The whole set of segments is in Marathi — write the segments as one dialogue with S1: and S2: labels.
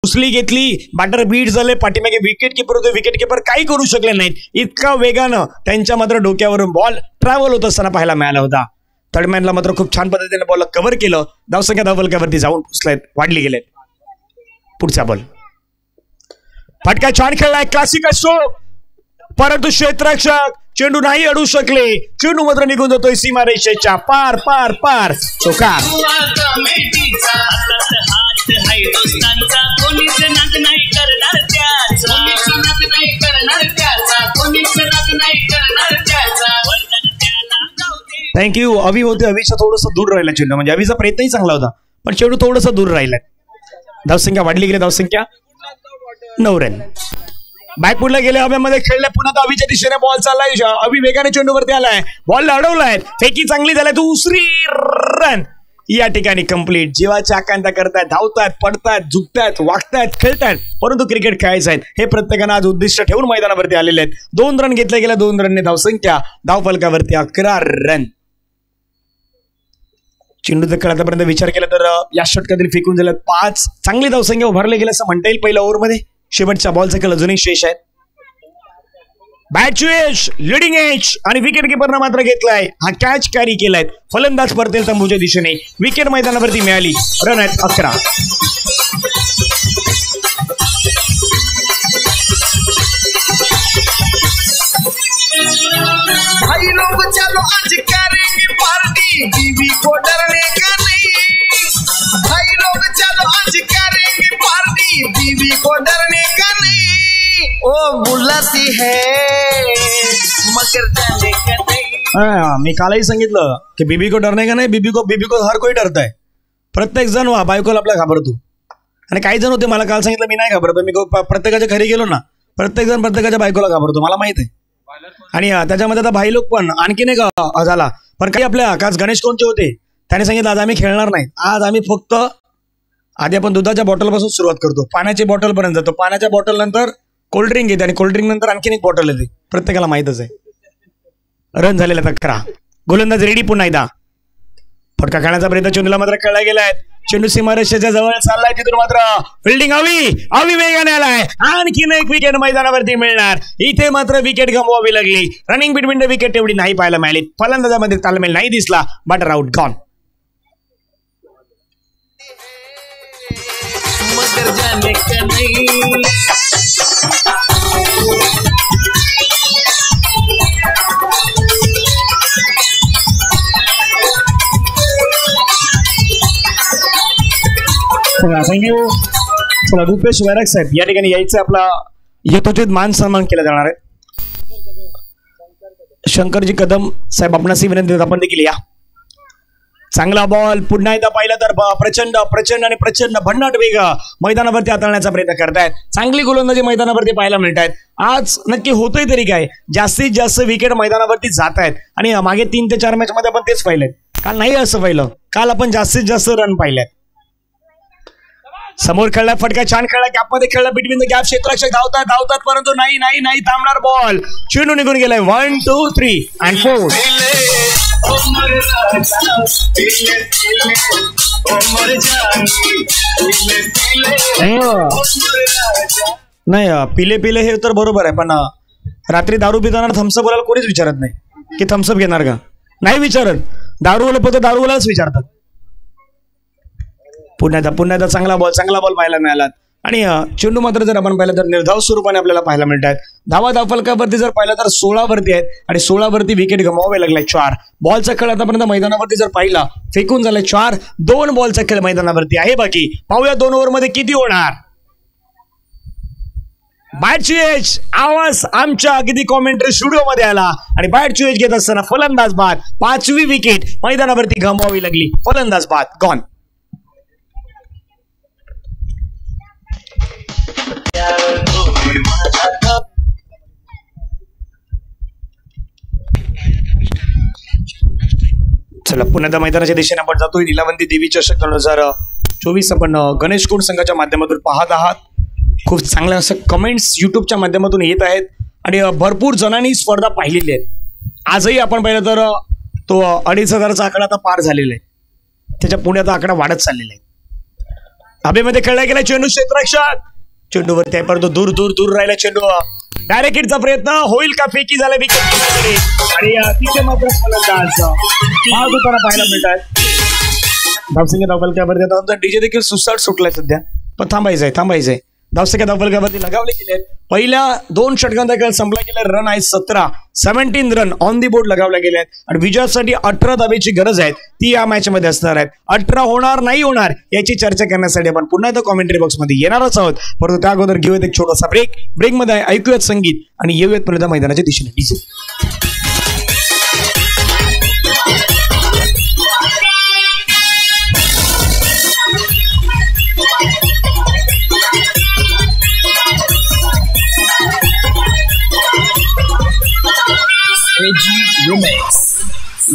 S1: उचली घेतली, बॅटर बीट झाले, पाठीमागे विकेट किपर होते, विकेट किपर काही करू शकले नाहीत. इतका वेगानं त्यांच्या मात्र डोक्यावरून बॉल ट्रॅव्हल होत असताना पाहायला मिळाला होता. थर्ड मॅनला मात्र खूप छान पद्धतीने बॉल कव्हर केलं. धावसंख्या धावफलकावरती जाऊन पोचलेत, वाढली गेलेत. पुढचा बॉल फटका छान खेळलाय, क्लासिक असतो, परंतु क्षेत्ररक्षक चेंडू नाही अडू शकले. चेंडू मात्र निघून जातोय सीमारेषेच्या पार पार पार. चौकार. थँक्यू. अवी होते, अवीच्या थोडंसं दूर राहिला चेंडू, म्हणजे अवीचा प्रयत्नही चांगला होता पण चेंडू थोडंसं दूर राहिलाय. धावसंख्या वाढली गेली, धावसंख्या 9 रन. बॅकफुटला गेले, हवेमध्ये खेळले, पुन्हा अवीच्या दिशेने बॉल चाललाय. अवी वेगाने चेंडूवरती आलाय, बॉल अडवलाय, फेकी चांगली झालाय, दुसरी रन या ठिकाणी कंप्लीट. जीवाच्या आकांक्षा करतायत, धावतायत, पडतायत, झुकतायत, वागतायत, खेळतायत, परंतु क्रिकेट खेळायचं आहे हे प्रत्येकानं आज उद्दिष्ट ठेवून मैदानावरती आलेले आहेत. 2 रन घेतले गेले, 2 रनने धावसंख्या धावफलकावरती 11 रन. चेंडूचा खेळ आतापर्यंत विचार केला तर या षटकातील फेकून झाल्यात 5. चांगली धावसंख्या उभारले गेले असं म्हणता येईल पहिल्या ओव्हरमध्ये. शेवटच्या बॉलचा खेळ अजूनही शेष आहे. बॅटची एज, लिडिंग एज आणि विकेट किपरनं मात्र घेतलाय, हा कॅच कॅरी केलाय. फलंदाज परतेल तंबूच्या दिशेने, विकेट मैदानावरती मिळाली. रन आहेत 11.
S2: भाई लोग चलो आज करेंगे पार्टी, बीवी को डरने का नहीं. भाई लोग चलो आज करेंगे पार्टी, बीवी को डरने का नहीं. ओ बुलाती है मगर जाने का नहीं.
S1: मी कालही सांगितलं की बीबी को डरने का नाही, बीबी को हर कोई डरता है. प्रत्येक जण बायकोला आपल्या घाबरतो, आणि काही जण होते, मला काल सांगितलं मी नाही घाबरतो, मी प्रत्येकाच्या घरी गेलो ना, प्रत्येक जण प्रत्येकाच्या बायकोला घाबरतो, मला माहित आहे. आणि त्याच्यामध्ये आता भाई लोक पण आणखीन एक झाला. पण काही आपल्या आज गणेश कोणचे होते, त्याने सांगितलं आज आम्ही खेळणार नाही, आज आम्ही फक्त आधी आपण दुधाच्या बॉटलपासून सुरुवात करतो, पाण्याची बॉटल पर्यंत जातो, पाण्याच्या बॉटल नंतर कोल्ड्रिंक येते आणि कोल्ड्रिंक नंतर आणखीन एक बॉटल येते. प्रत्येकाला माहितच आहे. रन झालेला 11. गोलंदाज रेडी पुन्हा एकदा. फटका खेळण्याचा प्रयत्न चेंडूला मात्र खेळला गेलाय. चेंडू सीमारेषेच्या जवळ चाललाय, तिथून मात्र फिल्डिंग अवी वेगाने आलाय. आणखीन एक विकेट मैदानावरती मिळणार. इथे मात्र विकेट गमवावी लागली. रनिंग बिटवीन द विकेट एवढी नाही पाहायला मिळाली. फलंदाजामध्ये तालमेल नाही दिसला. Batter out, gone.
S2: मगर जाने का नहीं.
S1: थँक्यू. चला, रुपेश वैराग साहेब या ठिकाणी यायचं, आपला यथोचित मान सन्मान केला जाणार आहे. शंकरजी कदम साहेब आपणास विनंती, आपण देखील या. चांगला बॉल पुन्हा एकदा पाहिला तर प्रचंड प्रचंड आणि प्रचंड भन्नाट वेग मैदानावरती हाताळण्याचा प्रयत्न करतायत. चांगली गोलंदाजी मैदानावरती पाहायला मिळत आहेत. आज नक्की होतंय तरी काय, जास्तीत जास्त विकेट मैदानावरती जात आहेत. आणि मागे 3 ते 4 मॅच मध्ये आपण तेच पाहिलंय. काल नाही असं पाहिलं, काल आपण जास्तीत जास्त रन पाहिलेत. समोर खेळला, फटका छान खेळला, गॅपमध्ये खेळला, बिटवीन द गॅप. क्षेत्ररक्षक धावतात परंतु नाही नाही नाही थांबणार बॉल. चेंडू निघून गेलाय. 1 2 3 and 4. नाही, पिले पिले हे तर बरोबर आहे, पण रात्री दारू पिताना थम्सअप वाला कोणीच विचारत नाही की थम्सअप घेणार का, नाही विचारत. दारूवाला फक्त दारूवालाच विचारतात. पुन्हा एकदा चांगला बॉल पाहायला मिळाला. आणि चेंडू मात्र जर आपण पाहिलं तर निर्धाव स्वरूपाने आपल्याला पाहायला मिळत आहेत. धावफलकावरती जर पाहिलं तर 16 वरती आहेत आणि 16 वरती विकेट गमावावे लागले. 4 बॉलचा खेळ आतापर्यंत मैदानावरती जर पाहिला, फेकून झालाय 4. 2 बॉलचा खेळ मैदानावरती आहे बाकी. पाहूया 2 ओव्हरमध्ये किती होणार. बॅटची एज आवाज आमच्या अगदी कॉमेंट्री स्टुडिओ मध्ये आला आणि बॅटची एज घेत असताना फलंदाज बाद. 5वी विकेट मैदानावरती गमवावी लागली. फलंदाज बाद, गॉन. चला, पुन्हा मैदानाच्या दिशेने आपण जातोय. नीलावंती देवी चषक 2024 आपण गणेश कोण संघाच्या माध्यमातून पाहत आहात. खूप चांगल्या असं कमेंट्स युट्यूबच्या माध्यमातून येत आहेत आणि भरपूर जणांनी स्पर्धा पाहिलेली आहे. आजही आपण पाहिलं तर तो 2500चा आकडा आता पार झालेला आहे. त्याच्या पुढे आता आकडा वाढत चाललेला आहे. हवेमध्ये खेळला गेला चेंडू क्षेत्ररक्षक, चेंडूवरती आहे परंतु दूर दूर दूर राहिला चेंडू. डायरेक्ट हिटचा प्रयत्न होईल का, फेकी झाला विकेट आणि तिथे मात्र फलंदाज होताना पाहायला मिळतात. धावसंख्या धावफलकावर देतात. डीजे देखील सुसाट सुटलाय सध्या, पण थांबायचंय. धावसंख्या धावफलकावरती लगावले गेले. पहिल्या 2 षटकांचा खेळ संपला गेला. रन आहे 17 रन ऑन दी बोर्ड लगावले गेले आहेत आणि विजयासाठी 18 धावेची गरज आहे, ती या मॅच मध्ये असणार आहे. 18 होणार नाही होणार याची चर्चा करण्यासाठी आपण पुन्हा एकदा कॉमेंट्री बॉक्स मध्ये येणारच आहोत, परंतु त्या अगोदर घेऊयात एक छोटासा ब्रेक मध्ये ऐकूयात संगीत आणि येऊयात पुन्हा मैदानाच्या दिशेने. डीजे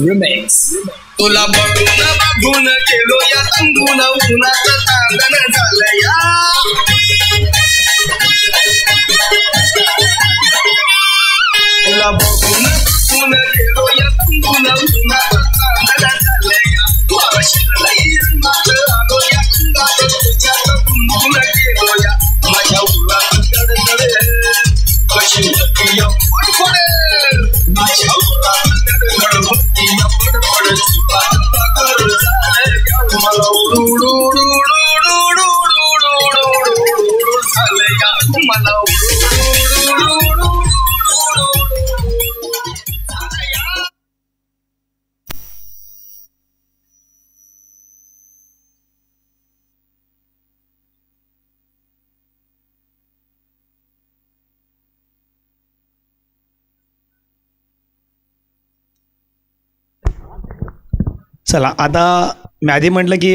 S2: रिमिक्स तुला बघून गेलो या तंगून उन्हाचं तांदण झालं या. तुला बघून गेलो या तंगून उन्हाचं तांदण झालं या. आलो या अंगात तुझ्यात गुंतून गेलो या. माझ्या उरात गडगड कशी होती या पडपड. माझ्या उरात
S1: चला, आता मी आधी म्हटलं की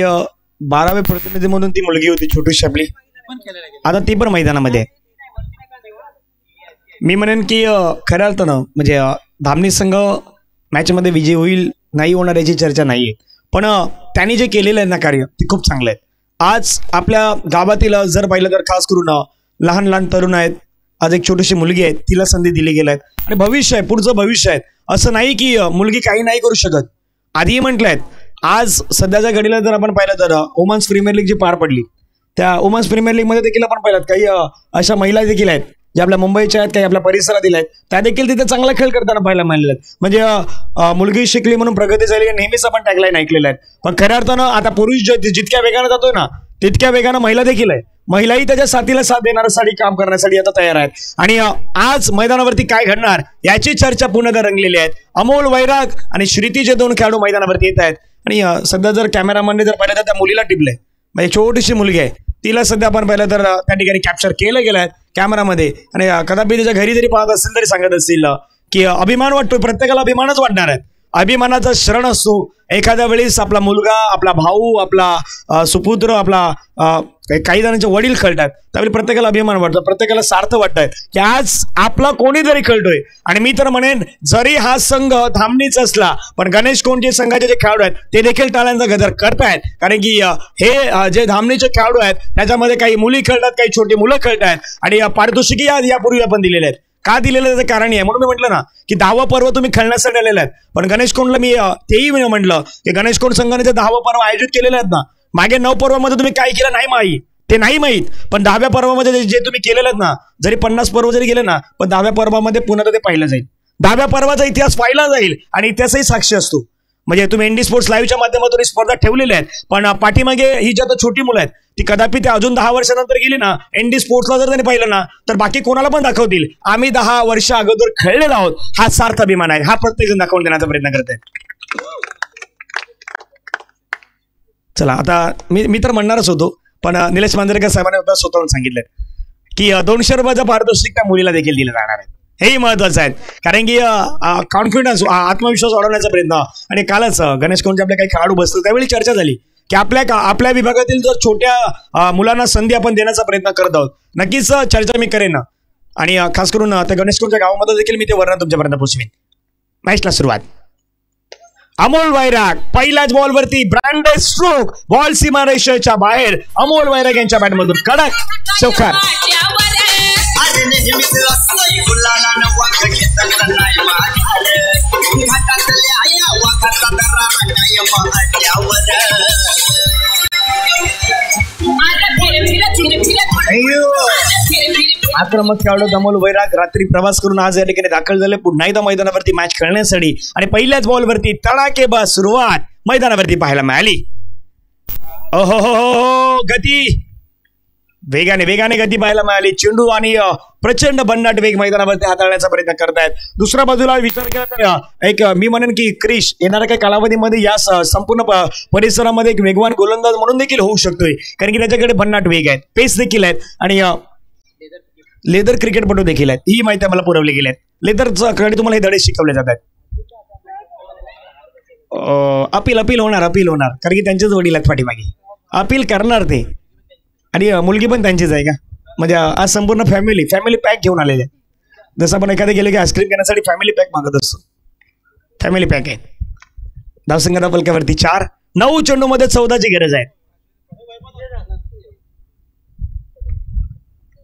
S1: 12वे प्रतिनिधी म्हणून ती मुलगी होती छोटीशी आपली, आता ती पण मैदानामध्ये आहे. मी म्हणेन की खऱ्या अर्थानं म्हणजे धामणी संघ मॅचमध्ये विजयी होईल नाही होणार याची चर्चा नाहीये, पण त्यांनी जे केलेलं आहे ना कार्य ते खूप चांगलं आहे. आज आपल्या गावातील जर पाहिलं तर खास करून लहान लहान तरुण आहेत. आज एक छोटीशी मुलगी आहे, तिला संधी दिली गेली आहे आणि भविष्य आहे, पुढचं भविष्य आहे. असं नाही की मुलगी काही नाही करू शकत. आधीही म्हटलंय, आज सध्याच्या घडीला जर आपण पाहिलं तर वुमन्स प्रीमियर लीग जी पार पडली, त्या वुमन्स प्रीमियर लीग मध्ये देखील आपण पाहिलं काही अशा महिला देखील आहेत ज्या आपल्या मुंबईच्या आहेत, काही आपल्या परिसरातील आहेत, त्या देखील तिथे चांगला खेळ करताना पाहायला मिळालेले आहेत. म्हणजे मुलगी शिकली म्हणून प्रगती झाली नेहमीच आपण टॅगलाईन ऐकलेलं आहे. पण खऱ्या अर्थानं आता पुरुष जितक्या वेगानं जातोय ना तितक्या वेगानं महिला देखील आहे. महिलाही त्याच्या साथीला साथ देण्यासाठी काम करण्यासाठी आता तयार आहेत. आणि आज मैदानावरती काय घडणार याची चर्चा पुन्हा रंगलेली आहे. अमोल वैराग आणि श्रुतीचे 2 खेळाडू मैदानावरती येत आहेत आणि सध्या जर कॅमेरामॅनने जर पाहिलं तर त्या मुलीला टिपलंय. म्हणजे छोटीशी मुलगी आहे, तिला सध्या आपण पाहिलं तर त्या ठिकाणी कॅप्चर केलं गेलं आहे कॅमेरामध्ये. आणि कदापि त्याच्या घरी जरी पाहत असेल तरी सांगत असतील की अभिमान वाटतोय, प्रत्येकाला अभिमानच वाटणार आहे. अभिमानाचा शरण असतो. एखाद्या वेळेस आपला मुलगा, आपला भाऊ, आपला सुपुत्र, आपला काही जणांचे वडील खेळतात, त्यावेळी प्रत्येकाला अभिमान वाटतो, प्रत्येकाला सार्थ वाटतंय की आज आपला कोणी जरी खेळतोय. आणि मी तर म्हणेन जरी हा संघ धामणीच असला पण गणेश कोंडचे संघाचे जे खेळाडू आहेत ते देखील टाळ्यांचा गजर करतायत. कारण की हे जे धामणीचे खेळाडू आहेत त्याच्यामध्ये काही मुली खेळतात, काही छोटी मुलं खेळतात आणि पारितोषिकी यापूर्वी आपण दिलेले आहेत. का दिलेलं त्याचं कारण आहे म्हणून मी म्हटलं ना की 10वं पर्व तुम्ही खेळण्यासाठी आलेलं आहेत. पण गणेश कोंडला मी तेही म्हटलं की गणेश कोंड संघाने जे 10वं पर्व आयोजित केलेलं आहेत ना, मागे 9 पर्वामध्ये तुम्ही काय केलं नाही माहीत, ते नाही माहीत, पण 10व्या पर्वामध्ये जे तुम्ही केलेलं आहेत ना, जरी 50 पर्व जरी गेले ना, पण 10व्या पर्वामध्ये पुन्हा ते पाहिलं जाईल. 10व्या पर्वाचा इतिहास पाहिला जाईल आणि इतिहासही साक्षी असतो. म्हणजे तुम्ही इंडी स्पोर्ट्स लाईव्हच्या माध्यमातून ही स्पर्धा ठेवलेल्या आहेत, पण पाठीमागे ही जी आता छोटी मुलं आहेत ती कदापि ते अजून 10 वर्षानंतर गेली ना, इंडी स्पोर्ट्सला जर त्यांनी पाहिलं ना तर बाकी कोणाला पण दाखवतील आम्ही 10 वर्ष अगोदर खेळलेलो आहोत. हा सार्थ अभिमान आहे, हा प्रत्येक जण दाखवून देण्याचा प्रयत्न करत आहे. चला, आता मी तर म्हणणारच होतो, पण निलेश मांजरेकर साहेबांनी स्वतःहून सांगितलं की 200 रुपयाचा पारितोषिक त्या मुलीला देखील दिलं जाणार आहे. हेही महत्वाचं आहे, कारण की कॉन्फिडन्स, आत्मविश्वास वाढवण्याचा प्रयत्न. आणि कालच गणेश कोंडचे आपले काही खेळाडू बसले त्यावेळी चर्चा झाली की आपल्या विभागातील जर छोट्या मुलांना संधी आपण देण्याचा प्रयत्न करत आहोत. नक्कीच चर्चा मी करेन आणि खास करून त्या गणेश कोंडच्या गावामध्ये देखील मी ते वर्णन तुमच्यापर्यंत पोहोचवेन. मॅचला सुरुवात. अमोल वैराग पहिल्याच बॉलवरती ब्रँडेड स्ट्रोक, बॉल सीमारेषेच्या बाहेर. अमोल वैराग यांच्या बॅटमधून कडक चौकार.
S3: माझ्या
S1: आक्रमक खेळाडू अमोल वैराग रात्री प्रवास करून आज या ठिकाणी दाखल झाले पुन्हा एकदा मैदानावरती मॅच खेळण्यासाठी आणि पहिल्याच बॉलवरती तडाकेबाज सुरुवात मैदानावरती पाहायला मिळाली. ओहो हो गती वेगाने गती पाहायला मिळाली. चेंडू आणि प्रचंड भन्नाट वेग मैदानावरती हाताळण्याचा प्रयत्न करतायत. दुसऱ्या बाजूला विचार केला तर एक मी म्हणेन की क्रिश येणाऱ्या काही कालावधीमध्ये या संपूर्ण परिसरामध्ये एक वेगवान गोलंदाज म्हणून देखील होऊ शकतोय, कारण की त्याच्याकडे भन्नाट वेग आहेत, पेस देखील आहेत आणि लेदर क्रिकेटपटू देखील आहेत. ही माहिती आम्हाला पुरवली गेली आहे. लेदरच्या कडे तुम्हाला हे धडे शिकवले जातात. अपील होणार कारण की त्यांचेच वडील आहेत पाठीमागे. अपील करणार ते आणि मुलगी पण त्यांचीच आहे का, म्हणजे आज संपूर्ण फॅमिली पॅक घेऊन आलेले आहे. जसं आपण एखादे गेले की आईस्क्रीम घेण्यासाठी फॅमिली पॅक मागत असतो, फॅमिली पॅक आहे. धावसंख्या पलक्यावरती 4. 9 चेंडूमध्ये 14ची गरज आहे.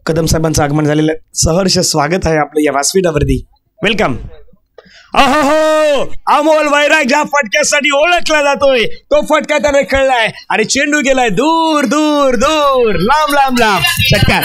S1: कदम साहेबांचं आगमन झालेलं आहे. सहर्ष स्वागत आहे आपलं या व्यासपीठावरती. वेलकम. अहो अमोल वैराग ज्या फटक्यासाठी ओळखला जातोय तो फटका त्याने खेळलाय आणि चेंडू गेलाय दूर दूर दूर लांब षटकार.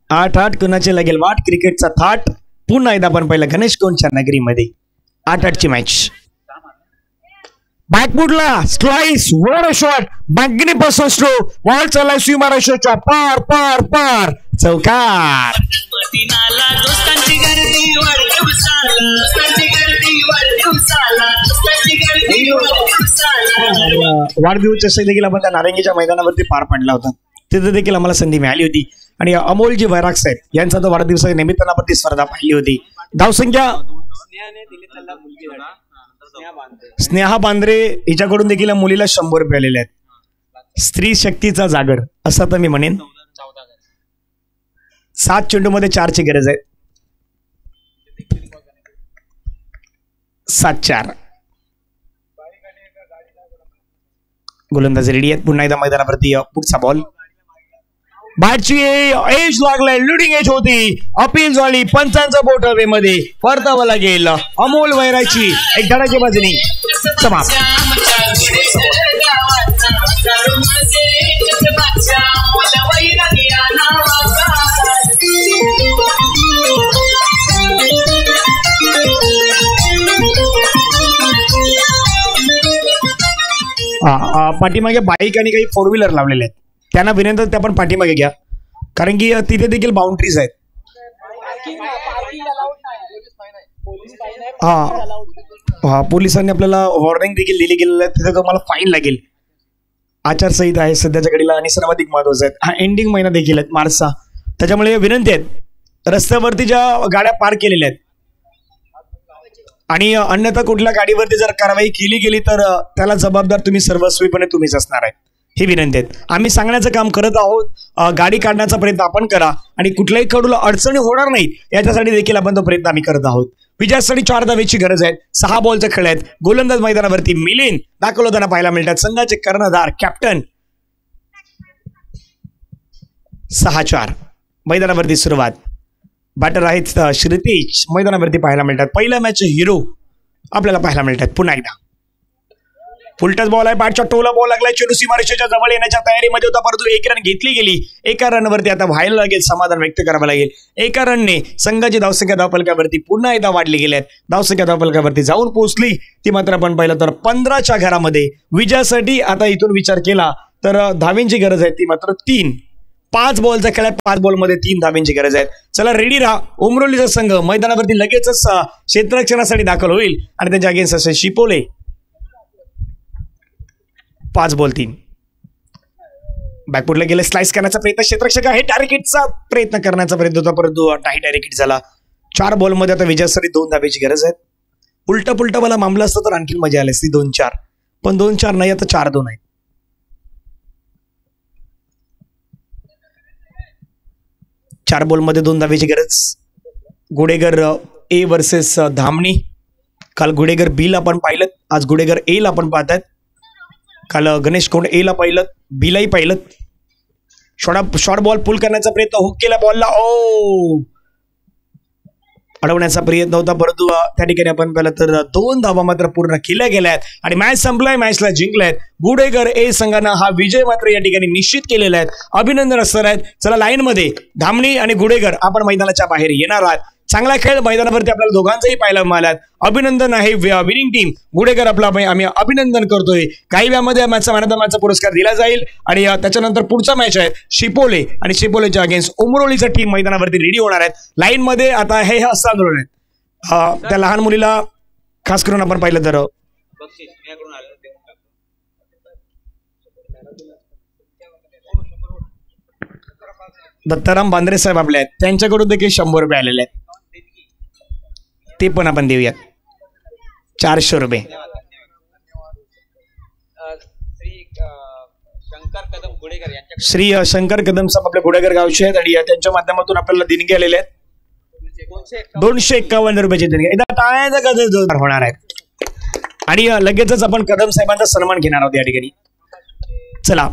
S1: आठ कुणाचे लागेल वाट क्रिकेटचा थाट. पुन्हा एकदा आपण पहिला गणेश कोणच्या नगरीमध्ये 8-8ची मॅच. बॅकफुटला स्लाइस वर शॉट मॅग्निफिसंट स्ट्रोक बॉल चाललाय सीमारेषेच्या पार चौकार. वाढदिवस चषक देखील आपण त्या नारंगीच्या मैदानावरती पार पडला होता. तिथे देखील आम्हाला संधी मिळाली होती आणि अमोलजी वैराग साहेब यांचा तो वाढदिवसाच्या निमित्तानं आपण ती स्पर्धा पाहिली होती. धावसंख्या स्नेहा बांद्रे हिच्याकडून देखील मुलीला 100 रुपये आलेले आहेत. स्त्री शक्तीचा जागर असं तर मी म्हणेन. 7 चेंडूमध्ये 4ची गरज आहे. 7-4. गोलंदाज रेडी आहेत. पुन्हा एकदा मैदानावरती पुढचा बॉल. बॅटची एज लागलाय, लिडिंग एज होती. अपील झाली, पंचांचा बोट हवेमध्ये परतावा लागेल. अमोल वैरागची एक धडाके बाजूने समाप्त. पाठीमागे बाईक आणि काही 4 व्हीलर लावलेले आहेत. त्यांना विनंती त्या पण पाठीमागे घ्या, कारण की तिथे देखील बाउंड्रीज आहेत. पोलिसांनी आपल्याला वॉर्निंग देखील दिली गेलेली आहे. तिथे तुम्हाला फाईन लागेल. आचारसंहिता आहे सध्याच्या घडीला आणि सर्वाधिक महत्वाचं आहे. हा एंडिंग महिना देखील आहे मार्चचा, त्याच्यामुळे विनंती आहेत रस्त्यावरती ज्या गाड्या पार्क केलेल्या आहेत आणि अन्यथा कुठल्या गाडीवरती जर कारवाई केली गेली तर त्याला जबाबदार तुम्ही सर्वस्वीपणे तुम्हीच असणार आहे. ही विनंती आहेत. आम्ही सांगण्याचं काम करत आहोत. गाडी काढण्याचा प्रयत्न आपण करा आणि कुठल्याही खेळाडूला अडचणी होणार नाहीत याच्यासाठी देखील आपण तो प्रयत्न आम्ही करत आहोत. विजयासाठी 4 धावेची गरज आहे. 6 बॉलचे खेळ आहेत. गोलंदाज मैदानावरती मिलिंद दाखल होताना पाहायला मिळतात. संघाचे कर्णधार कॅप्टन. 6-4 मैदानावरती सुरुवात. बॅटर आहेत श्रुतीश मैदानावरती पाहायला मिळतात. पहिल्या मॅचचे हिरो आपल्याला पाहायला मिळतात. पुन्हा एकदा फुलटच बॉल आहे. बॅटच्या टोला बॉल लागलाय. चेंडू सीमारेषेच्या जवळ येण्याच्या तयारीमध्ये होता, परंतु 1 रन घेतली गेली. एका रनवरती आता व्हायला लागेल, समाधान व्यक्त करावं लागेल. एका रनने संघाची धावसंख्या धावफलकावरती पुन्हा एकदा वाढली गेल्यात. धावसंख्या धावफलकावरती जाऊन पोहोचली ती मात्र आपण पाहिलं तर 15च्या घरामध्ये. विजयासाठी आता इथून विचार केला तर धावेंची गरज आहे ती मात्र 3. 5 बॉलचा खेळ आहे. 5 बॉलमध्ये 3 धावेंची गरज आहे. चला रेडी राहा. उमरोलीचा संघ मैदानावरती लगेचच क्षेत्ररक्षणासाठी दाखल होईल आणि त्यांच्या अगेन्स्ट असे शिपोले. 5 बॉल 3. बॅकफुटला गेले. स्लाइस करण्याचा प्रयत्न क्षेत्ररक्षक आहे. डायरेक्टचा प्रयत्न करण्याचा प्रयत्न होता, परंतु नाही डायरेक्ट झाला. 4 बॉलमध्ये आता विजयासाठी 2 धावेची गरज आहे. उलटा मला मामला असतं तर आणखी मजा आली असती. 2-4 पण 2-4 नाही, आता 4-2 आहे. 4 बॉलमध्ये 2 धावेची गरज. गुडेगर ए वर्सेस धामणी. काल गुडेगर बी ला आपण पाहिलं, आज गुडेगर ए ला आपण पाहतात. काल गणेश कोंड ए ला पाहिलं, बी लाही पाहिलं. शॉर्ट बॉल पुल करण्याचा प्रयत्न, हुक केला बॉलला, ओ अडवण्याचा प्रयत्न होता, परंतु त्या ठिकाणी आपण पाहिलं तर 2 धावा मात्र पूर्ण केल्या गेल्या आहेत आणि मॅच संपलाय, मॅचला जिंकलायत गुडेकर ए संघानं. हा विजय मात्र या ठिकाणी निश्चित केलेला आहे. अभिनंदन असणार आहेत. चला लाईन मध्ये धामणी आणि गुडेकर आपण मैदानाच्या बाहेर येणार आहात. चांगला खेळ मैदानावरती आपल्याला दोघांचंही पाहायला मिळालात. अभिनंदन आहे विनिंग टीम गुडेकर आपला आम्ही अभिनंदन करतोय. काही वेळामध्ये मॅचचा मॅन ऑफ द मॅचचा पुरस्कार दिला जाईल आणि त्याच्यानंतर पुढचा मॅच आहे शिपोले आणि शिपोलेच्या अगेन्स्ट उमरोलीचा टीम मैदानावरती रेडी होणार आहेत. लाईन मध्ये आता हे असं आंदोलन आहेत. त्या लहान मुलीला खास करून आपण पाहिलं तर दत्ताराम बांद्रे साहेब आपले आहेत, त्यांच्याकडून देखील 100 रुपये आलेले आहेत. ते पण आपण देऊयात. 400 रुपये. श्री शंकर कदम साहेब आपल्या गुडेकर गावचे आहेत आणि त्यांच्या माध्यमातून आपल्याला देणगी आलेले आहेत. 251 रुपयाची देणगी. एकदा टाळ्यांचा गजर होणार आहे आणि लगेचच आपण कदम साहेबांचा सन्मान घेणार आहोत या ठिकाणी. चला